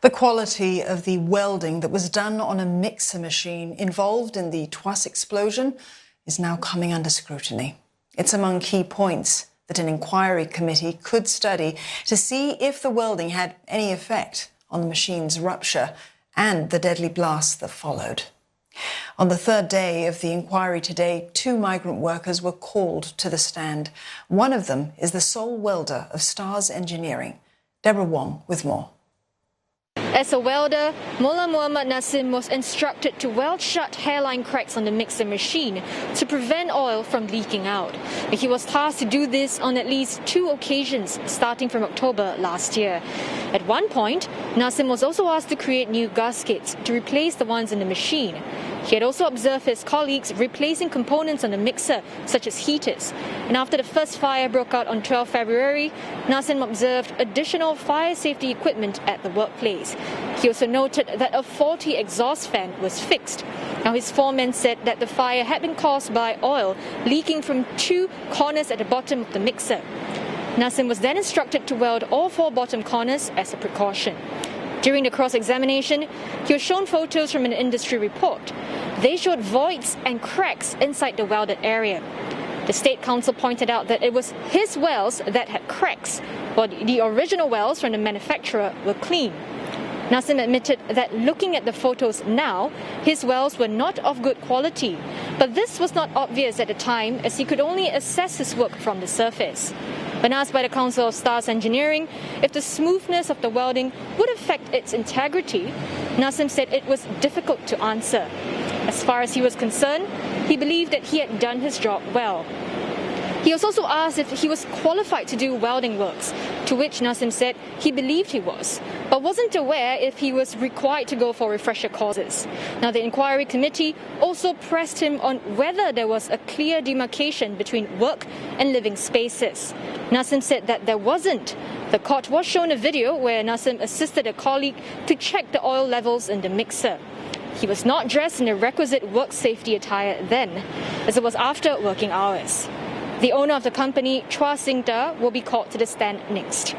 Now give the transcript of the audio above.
The quality of the welding that was done on a mixer machine involved in the Tuas explosion is now coming under scrutiny. It's among key points that an inquiry committee could study to see if the welding had any effect on the machine's rupture and the deadly blast that followed. On the third day of the inquiry today, 2 migrant workers were called to the stand. One of them is the sole welder of Stars Engrg. Deborah Wong with more. As a welder, Mullah Muhammad Nasim was instructed to weld shut hairline cracks on the mixer machine to prevent oil from leaking out. He was tasked to do this on at least 2 occasions starting from October last year. At one point, Nasim was also asked to create new gaskets to replace the ones in the machine. He had also observed his colleagues replacing components on the mixer, such as heaters. And after the first fire broke out on 12 February, Nasim observed additional fire safety equipment at the workplace. He also noted that a faulty exhaust fan was fixed. Now, his foreman said that the fire had been caused by oil leaking from 2 corners at the bottom of the mixer. Nasim was then instructed to weld all 4 bottom corners as a precaution. During the cross-examination, he was shown photos from an industry report. They showed voids and cracks inside the welded area. The State Council pointed out that it was his welds that had cracks, while the original welds from the manufacturer were clean. Nasim admitted that looking at the photos now, his welds were not of good quality. But this was not obvious at the time, as he could only assess his work from the surface. When asked by the Council of Stars Engrg if the smoothness of the welding would affect its integrity, Nasim said it was difficult to answer. As far as he was concerned, he believed that he had done his job well. He was also asked if he was qualified to do welding works, to which Nasim said he believed he was, but wasn't aware if he was required to go for refresher courses. Now, the inquiry committee also pressed him on whether there was a clear demarcation between work and living spaces. Nasim said that there wasn't. The court was shown a video where Nasim assisted a colleague to check the oil levels in the mixer. He was not dressed in the requisite work safety attire then, as it was after working hours. The owner of the company, Tuas Engrg, will be called to the stand next.